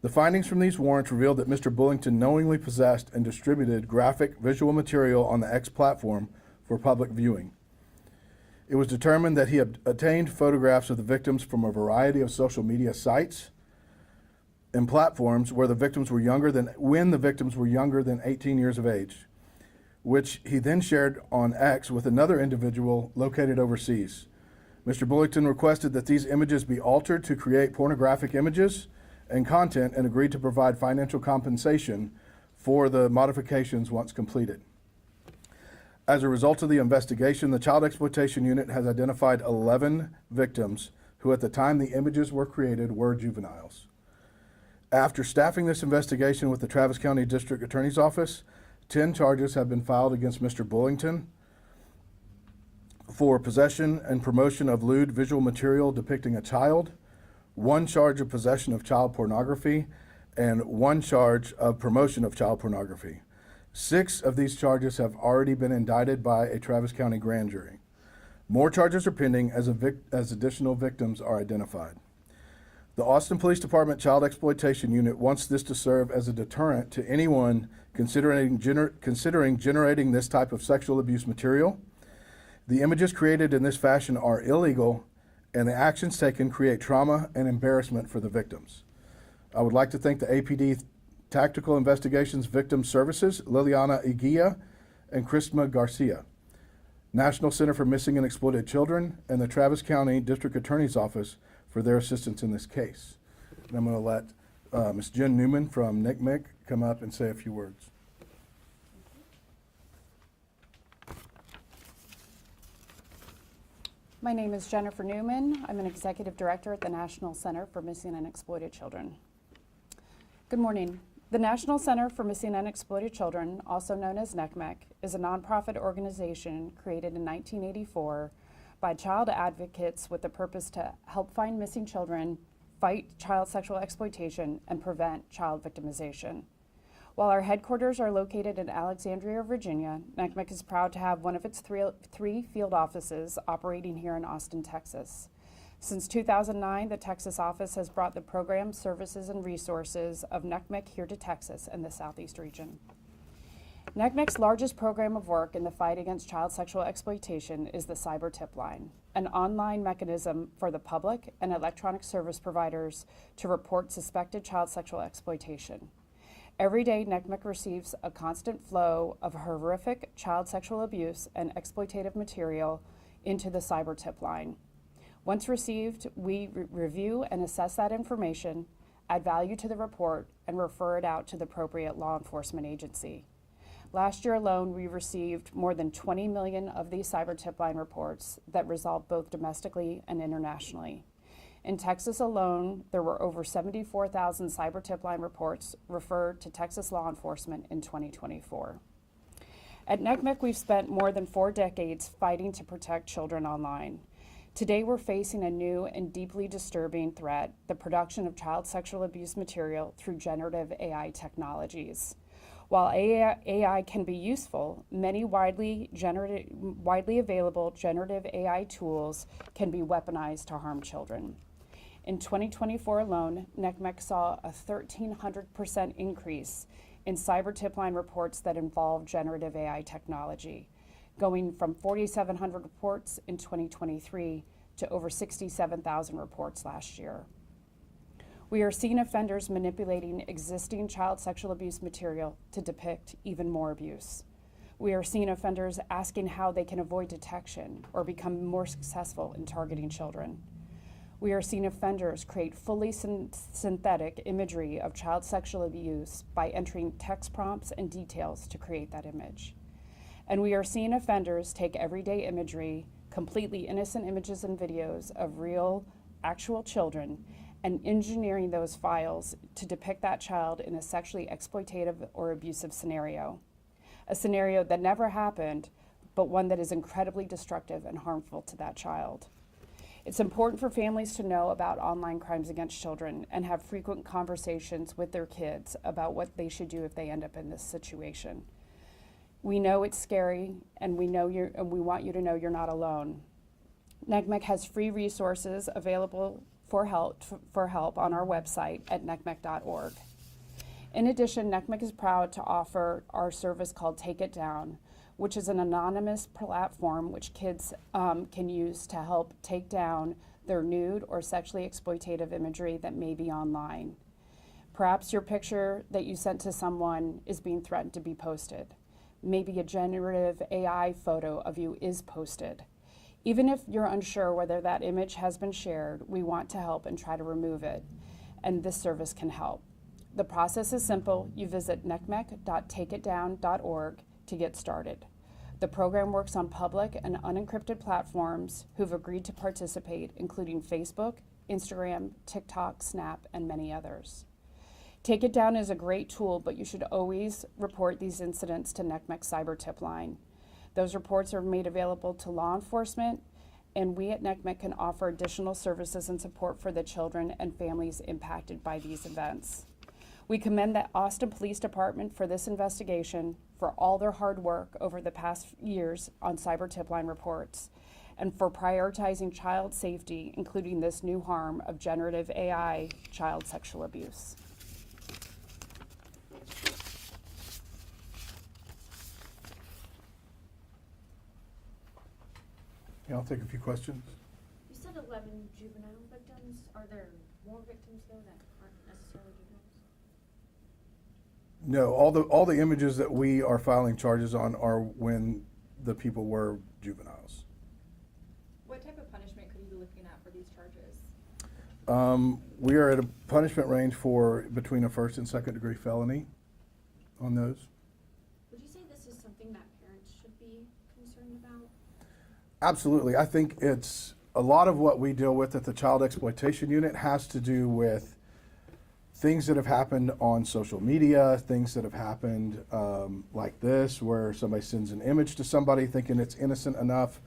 The findings from these warrants revealed that Mr. Bullington knowingly possessed and distributed graphic visual material on the X platform for public viewing. It was determined that he obtained photographs of the victims from a variety of social media sites and platforms where the victims were when the victims were younger than 18 years of age, which he then shared on X with another individual located overseas. Mr. Bullington requested that these images be altered to create pornographic images and content and agreed to provide financial compensation for the modifications once completed. As a result of the investigation, the Child Exploitation Unit has identified 11 victims who at the time the images were created were juveniles. After staffing this investigation with the Travis County District Attorney's Office, 10 charges have been filed against Mr. Bullington for possession and promotion of lewd visual material depicting a child, 1 charge of possession of child pornography, and 1 charge of promotion of child pornography. 6 of these charges have already been indicted by a Travis County grand jury. More charges are pending as additional victims are identified. The Austin Police Department Child Exploitation Unit wants this to serve as a deterrent to anyone considering generating this type of sexual abuse material. The images created in this fashion are illegal, and the actions taken create trauma and embarrassment for the victims. I would like to thank the APD Tactical Investigations Victim Services, Liliana Iguia and Christma Garcia, National Center for Missing and Exploited Children, and the Travis County District Attorney's Office for their assistance in this case. And I'm going to let Ms. Jen Newman from NCMEC come up and say a few words. My name is Jennifer Newman. I'm an Executive Director at the National Center for Missing and Exploited Children. Good morning. The National Center for Missing and Exploited Children, also known as NCMEC, is a nonprofit organization created in 1984 by child advocates with the purpose to help find missing children, fight child sexual exploitation, and prevent child victimization. While our headquarters are located in Alexandria, Virginia, NCMEC is proud to have one of its three field offices operating here in Austin, Texas. Since 2009, the Texas office has brought the programs, services, and resources of NCMEC here to Texas and the Southeast region. NCMEC's largest program of work in the fight against child sexual exploitation is the Cyber Tip Line, an online mechanism for the public and electronic service providers to report suspected child sexual exploitation. Every day, NCMEC receives a constant flow of horrific child sexual abuse and exploitative material into the Cyber Tip Line. Once received, we review and assess that information, add value to the report, and refer it out to the appropriate law enforcement agency. Last year alone, we received more than 20 million of these Cyber Tip Line reports that resolved both domestically and internationally. In Texas alone, there were over 74,000 Cyber Tip Line reports referred to Texas law enforcement in 2024. At NCMEC, we've spent more than 4 decades fighting to protect children online. Today, we're facing a new and deeply disturbing threat, the production of child sexual abuse material through generative AI technologies. While AI can be useful, many widely available generative AI tools can be weaponized to harm children. In 2024 alone, NCMEC saw a 1,300% increase in Cyber Tip Line reports that involve generative AI technology, going from 4,700 reports in 2023 to over 67,000 reports last year. We are seeing offenders manipulating existing child sexual abuse material to depict even more abuse. We are seeing offenders asking how they can avoid detection or become more successful in targeting children. We are seeing offenders create fully synthetic imagery of child sexual abuse by entering text prompts and details to create that image. And we are seeing offenders take everyday imagery, completely innocent images and videos of real, actual children, and engineering those files to depict that child in a sexually exploitative or abusive scenario. A scenario that never happened, but one that is incredibly destructive and harmful to that child. It's important for families to know about online crimes against children and have frequent conversations with their kids about what they should do if they end up in this situation. We know it's scary, and we want you to know you're not alone. NCMEC has free resources available for help on our website at ncmec.org. In addition, NCMEC is proud to offer our service called Take It Down, which is an anonymous platform which kids can use to help take down their nude or sexually exploitative imagery that may be online. Perhaps your picture that you sent to someone is being threatened to be posted. Maybe a generative AI photo of you is posted. Even if you're unsure whether that image has been shared, we want to help and try to remove it, and this service can help. The process is simple. You visit ncmec.takeitdown.org to get started. The program works on public and unencrypted platforms who've agreed to participate, including Facebook, Instagram, TikTok, Snap, and many others. Take It Down is a great tool, but you should always report these incidents to NCMEC Cyber Tip Line. Those reports are made available to law enforcement, and we at NCMEC can offer additional services and support for the children and families impacted by these events. We commend the Austin Police Department for this investigation, for all their hard work over the past years on Cyber Tip Line reports, and for prioritizing child safety, including this new harm of generative AI child sexual abuse. Yeah, I'll take a few questions. You said 11 juvenile victims. Are there more victims though that aren't necessarily juveniles? No, all the images that we are filing charges on are when the people were juveniles. What type of punishment could you be looking at for these charges? We are at a punishment range for between a first and second degree felony on those. Would you say this is something that parents should be concerned about? Absolutely. I think it's a lot of what we deal with at the Child Exploitation Unit has to do with things that have happened on social media, things that have happened like this, where somebody sends an image to somebody thinking it's innocent enough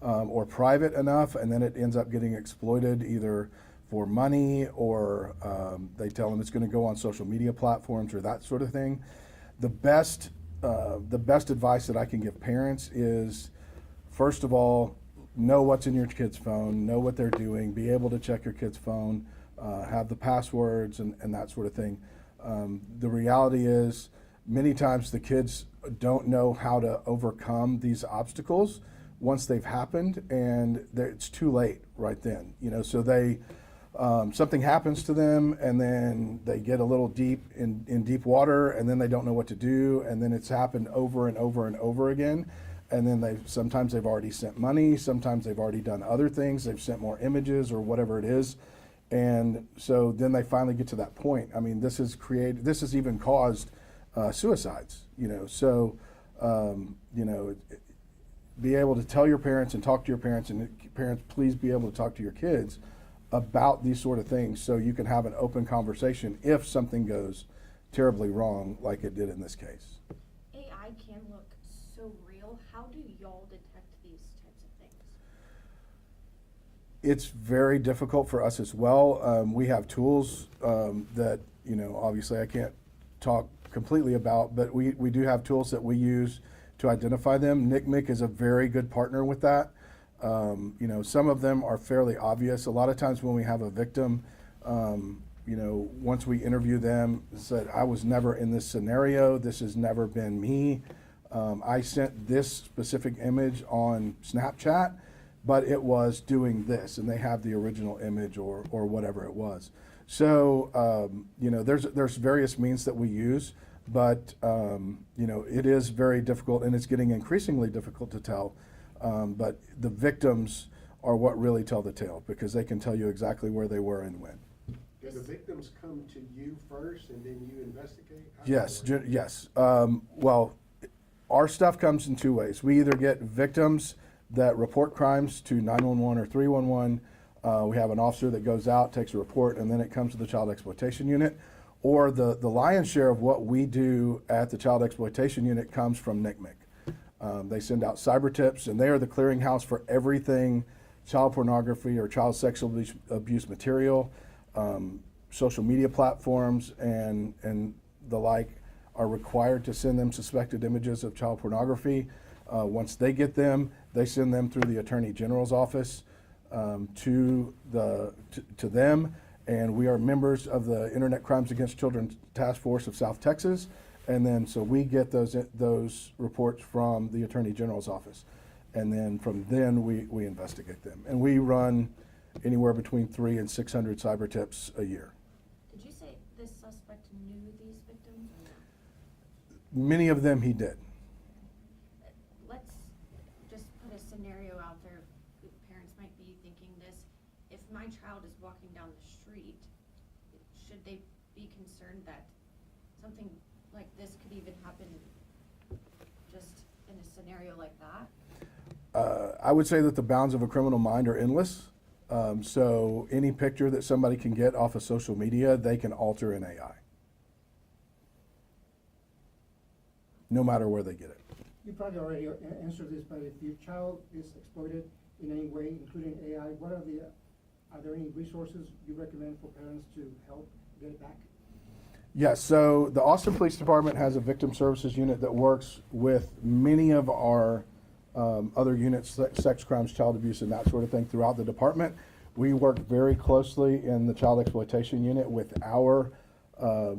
or private enough, and then it ends up getting exploited either for money or they tell them it's going to go on social media platforms or that sort of thing. The best advice that I can give parents is, first of all, know what's in your kid's phone, know what they're doing, be able to check your kid's phone, have the passwords and that sort of thing. The reality is many times the kids don't know how to overcome these obstacles once they've happened, and it's too late right then. You know, so they something happens to them, and then they get a little deep in deep water, and then they don't know what to do, and then it's happened over and over and over again. And then sometimes they've already sent money, sometimes they've already done other things, they've sent more images or whatever it is. And so then they finally get to that point. I mean, this has even caused suicides, you know. So, you know, be able to tell your parents and talk to your parents, and parents, please be able to talk to your kids about these sort of things so you can have an open conversation if something goes terribly wrong like it did in this case. AI can look so real. How do y'all detect these types of things? It's very difficult for us as well. We have tools that, you know, obviously I can't talk completely about, but we do have tools that we use to identify them. NCMEC is a very good partner with that. You know, some of them are fairly obvious. A lot of times when we have a victim, you know, once we interview them, said, I was never in this scenario, this has never been me. I sent this specific image on Snapchat, but it was doing this, and they have the original image or whatever it was. So, you know, there's various means that we use, but, you know, it is very difficult, and it's getting increasingly difficult to tell. But the victims are what really tell the tale, because they can tell you exactly where they were and when. Do the victims come to you first and then you investigate? Yes, yes. Well, our stuff comes in two ways. We either get victims that report crimes to 911 or 311. We have an officer that goes out, takes a report, and then it comes to the Child Exploitation Unit. Or the lion's share of what we do at the Child Exploitation Unit comes from NCMEC. They send out cyber tips, and they are the clearinghouse for everything child pornography or child sexual abuse material. Social media platforms and the like are required to send them suspected images of child pornography. Once they get them, they send them through the Attorney General's office. to them, and we are members of the Internet Crimes Against Children Task Force of South Texas, and then so we get those reports from the Attorney General's office, and then from then we investigate them, and we run anywhere between 300 and 600 cyber tips a year. Did you say this suspect knew these victims or no? Many of them he did. Let's just put a scenario out there. Parents might be thinking this. If my child is walking down the street, should they be concerned that something like this could even happen just in a scenario like that? I would say that the bounds of a criminal mind are endless. So any picture that somebody can get off of social media, they can alter in AI. No matter where they get it. You probably already answered this, but if your child is exploited in any way, including AI, are there any resources you recommend for parents to help get it back? Yes, so the Austin Police Department has a victim services unit that works with many of our other units, sex crimes, child abuse, and that sort of thing throughout the department. We work very closely in the child exploitation unit with our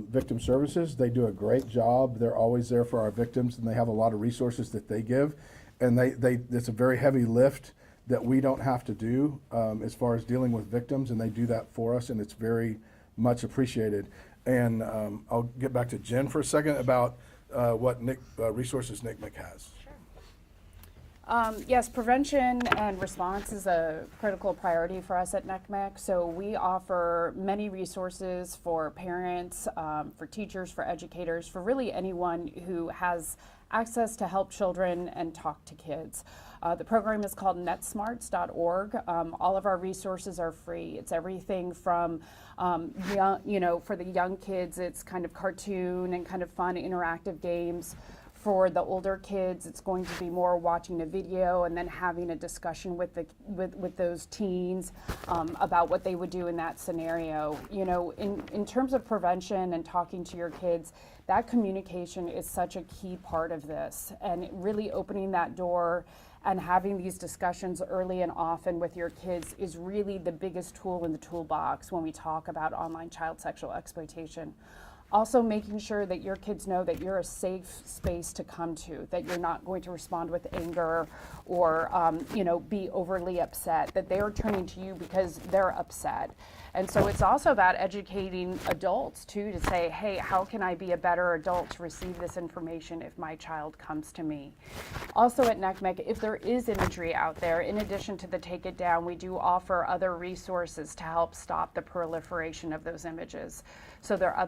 victim services. They do a great job. They're always there for our victims, and they have a lot of resources that they give. And it's a very heavy lift that we don't have to do as far as dealing with victims, and they do that for us, and it's very much appreciated. And I'll get back to Jen for a second about what resources NCMEC has. Yes, prevention and response is a critical priority for us at NCMEC. So we offer many resources for parents, for teachers, for educators, for really anyone who has access to help children and talk to kids. The program is called netsmarts.org. All of our resources are free. It's everything from, for the young kids, it's kind of cartoon and kind of fun interactive games. For the older kids, it's going to be more watching a video and then having a discussion with those teens about what they would do in that scenario. You know, in terms of prevention and talking to your kids, that communication is such a key part of this, and really opening that door and having these discussions early and often with your kids is really the biggest tool in the toolbox when we talk about online child sexual exploitation. Also making sure that your kids know that you're a safe space to come to, that you're not going to respond with anger or be overly upset, that they are turning to you because they're upset. And so it's also about educating adults too, to say, hey, how can I be a better adult to receive this information if my child comes to me? Also at NCMEC, if there is imagery out there, in addition to the Take It Down, we do offer other resources to help stop the proliferation of those images. So there are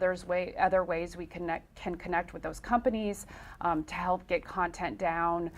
other ways we can connect with those companies to help get content down,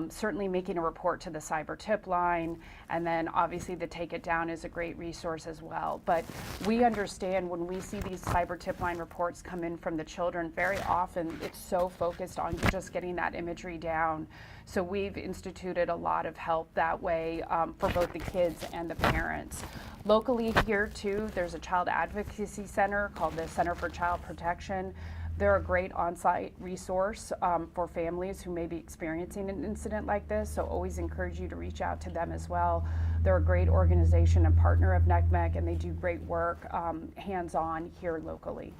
certainly making a report to the cyber tip line, and then obviously the Take It Down is a great resource as well. But we understand when we see these cyber tip line reports come in from the children, very often it's so focused on just getting that imagery down. So we've instituted a lot of help that way for both the kids and the parents. Locally here too, there's a child advocacy center called the Center for Child Protection. They're a great on-site resource for families who may be experiencing an incident like this, so always encourage you to reach out to them as well. They're a great organization and partner of NCMEC, and they do great work hands-on here locally.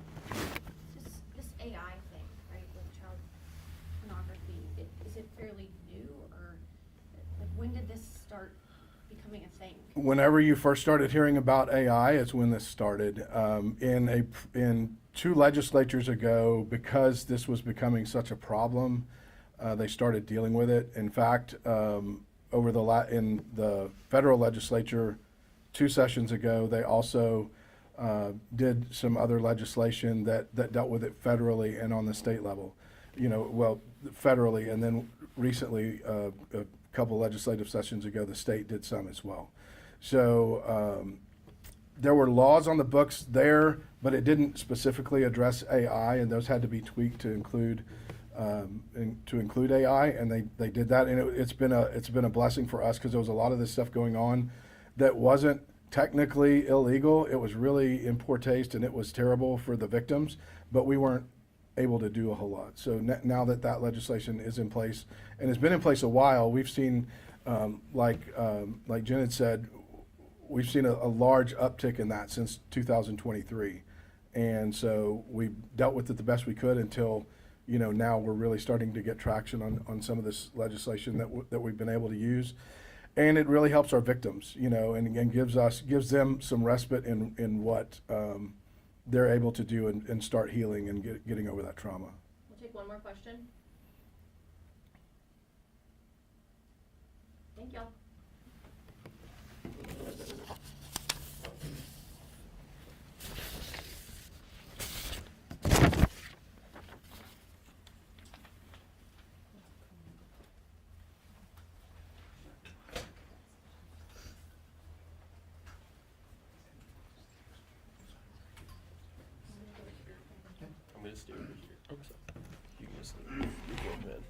This AI thing, right, with child pornography, is it fairly new, or like, when did this start becoming a thing? Whenever you first started hearing about AI is when this started. In 2 legislatures ago, because this was becoming such a problem, they started dealing with it. In fact, in the federal legislature 2 sessions ago, they also did some other legislation that dealt with it federally and on the state level. Federally, and then recently, a couple legislative sessions ago, the state did some as well. So there were laws on the books there, but it didn't specifically address AI, and those had to be tweaked to include AI, and they did that, and it's been a blessing for us because there was a lot of this stuff going on that wasn't technically illegal. It was really in poor taste, and it was terrible for the victims, but we weren't able to do a whole lot. So now that legislation is in place and has been in place a while, we've seen, like Jen had said, we've seen a large uptick in that since 2023. And so we dealt with it the best we could until, now we're really starting to get traction on some of this legislation that we've been able to use. And it really helps our victims, and gives them some respite in what they're able to do and start healing and getting over that trauma. We'll take one more question. Thank y'all. I'm gonna stay over here. Okay. You can just leave. You go ahead.